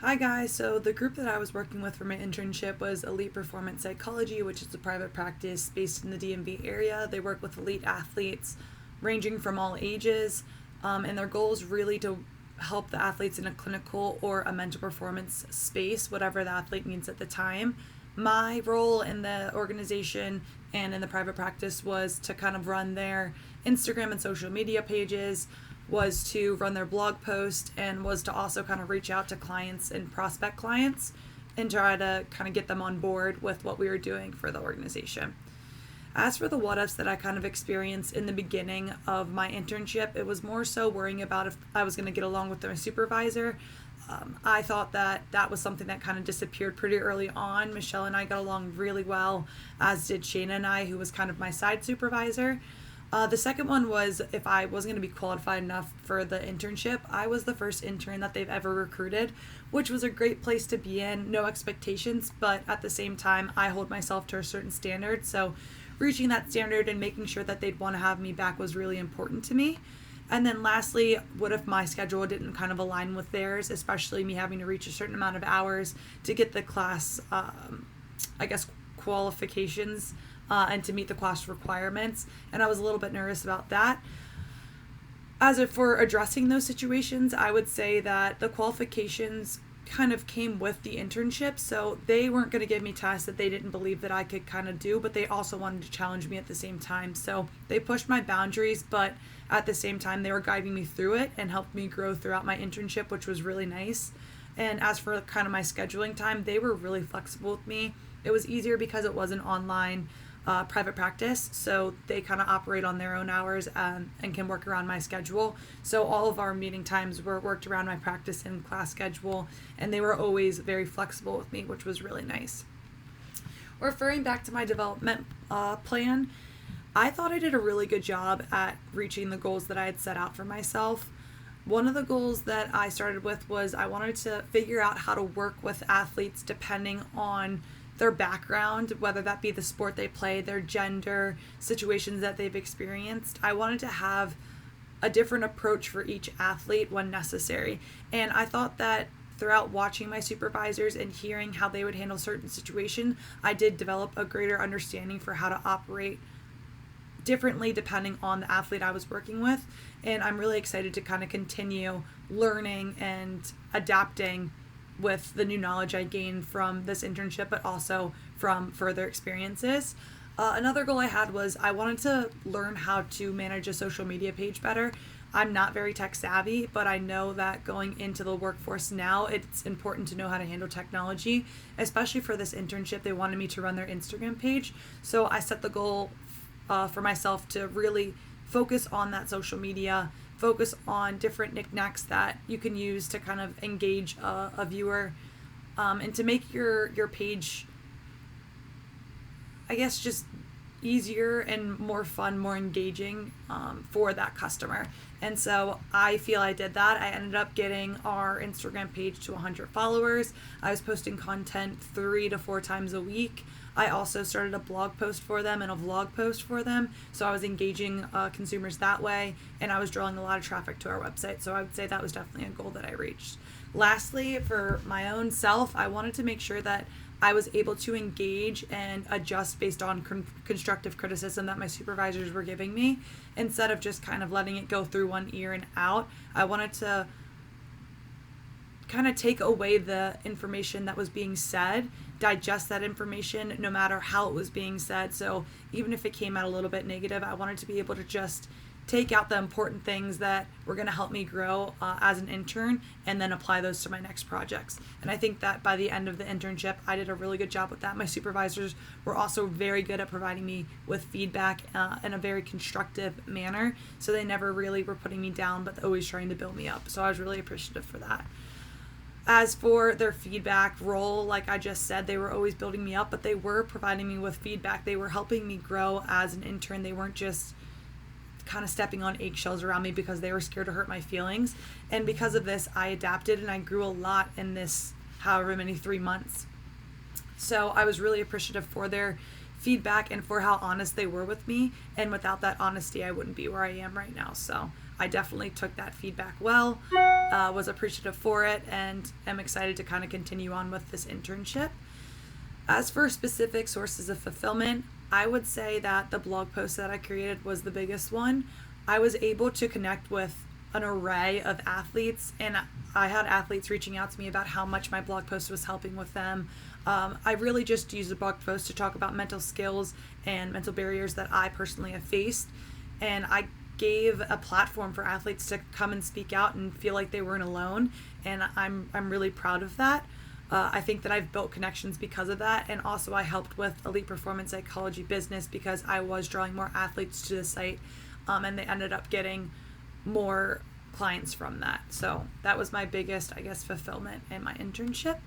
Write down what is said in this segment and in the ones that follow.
Hi guys, so the group that I was working with for my internship was Elite Performance Psychology, which is a private practice based in the DMV area. They work with elite athletes ranging from all ages, and their goal is really to help the athletes in a clinical or a mental performance space, whatever the athlete needs at the time. My role in the organization and in the private practice was to kind of run their Instagram and social media pages, was to run their blog post, and was to also kind of reach out to clients and prospect clients and try to kind of get them on board with what we were doing for the organization. As for the what ifs that I kind of experienced in the beginning of my internship, it was more so worrying about if I was going to get along with my supervisor. I thought that was something that kind of disappeared pretty early on. Michelle and I got along really well, as did Shaylan and I, who was kind of my side supervisor. The second one was if I wasn't going to be qualified enough for the internship. I was the first intern that they've ever recruited, which was a great place to be in, no expectations, but at the same time, I hold myself to a certain standard. So reaching that standard and making sure that they'd want to have me back was really important to me. And then lastly, what if my schedule didn't kind of align with theirs, especially me having to reach a certain amount of hours to get the class, qualifications and to meet the class requirements. And I was a little bit nervous about that. As for addressing those situations, I would say that the qualifications kind of came with the internship. So they weren't going to give me tasks that they didn't believe that I could kind of do, but they also wanted to challenge me at the same time. So they pushed my boundaries, but at the same time, they were guiding me through it and helped me grow throughout my internship, which was really nice. And as for kind of my scheduling time, they were really flexible with me. It was easier because it was an online private practice, so they kind of operate on their own hours and can work around my schedule. So all of our meeting times were worked around my practice and class schedule, and they were always very flexible with me, which was really nice. Referring back to my development plan, I thought I did a really good job at reaching the goals that I had set out for myself. One of the goals that I started with was I wanted to figure out how to work with athletes depending on their background, whether that be the sport they play, their gender, situations that they've experienced. I wanted to have a different approach for each athlete when necessary. And I thought that throughout watching my supervisors and hearing how they would handle certain situations, I did develop a greater understanding for how to operate differently depending on the athlete I was working with. And I'm really excited to kind of continue learning and adapting with the new knowledge I gained from this internship, but also from further experiences. Another goal I had was I wanted to learn how to manage a social media page better. I'm not very tech savvy, but I know that going into the workforce now, it's important to know how to handle technology, especially for this internship. They wanted me to run their Instagram page. So I set the goal for myself to really focus on that social media, focus on different knickknacks that you can use to kind of engage a viewer, and to make your page, I guess, just easier and more fun, more engaging for that customer. And so I feel I did that. I ended up getting our Instagram page to 100 followers. I was posting content 3 to 4 times a week. I also started a blog post for them and a vlog post for them. So I was engaging consumers that way, and I was drawing a lot of traffic to our website. So I would say that was definitely a goal that I reached. Lastly, for my own self, I wanted to make sure that I was able to engage and adjust based on constructive criticism that my supervisors were giving me, instead of just kind of letting it go through one ear and out. I wanted to kind of take away the information that was being said, digest that information no matter how it was being said. So even if it came out a little bit negative, I wanted to be able to just take out the important things that were going to help me grow as an intern, and then apply those to my next projects. And I think that by the end of the internship, I did a really good job with that. My supervisors were also very good at providing me with feedback in a very constructive manner. So they never really were putting me down, but always trying to build me up. So I was really appreciative for that. As for their feedback role, like I just said, they were always building me up, but they were providing me with feedback. They were helping me grow as an intern. They weren't just kind of stepping on eggshells around me because they were scared to hurt my feelings. And because of this, I adapted and I grew a lot in this however many 3 months. So I was really appreciative for their feedback and for how honest they were with me. And without that honesty, I wouldn't be where I am right now. So I definitely took that feedback well. was appreciative for it, and am excited to kind of continue on with this internship. As for specific sources of fulfillment, I would say that the blog post that I created was the biggest one. I was able to connect with an array of athletes, and I had athletes reaching out to me about how much my blog post was helping with them. I really just used the blog post to talk about mental skills and mental barriers that I personally have faced, and I gave a platform for athletes to come and speak out and feel like they weren't alone, and I'm really proud of that. I think that I've built connections because of that, and also I helped with Elite Performance Psychology business because I was drawing more athletes to the site, and they ended up getting more clients from that. So that was my biggest, I guess, fulfillment in my internship.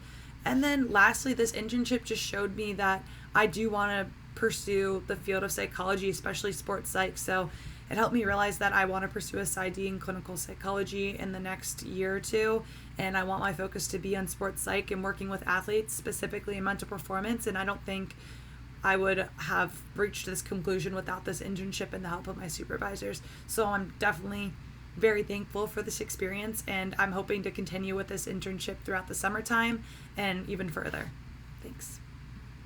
And then lastly, this internship just showed me that I do want to pursue the field of psychology, especially sports psych. So it helped me realize that I want to pursue a PsyD in clinical psychology in the next year or two. And I want my focus to be on sports psych and working with athletes, specifically in mental performance. And I don't think I would have reached this conclusion without this internship and the help of my supervisors. So I'm definitely very thankful for this experience, and I'm hoping to continue with this internship throughout the summertime and even further. Thanks.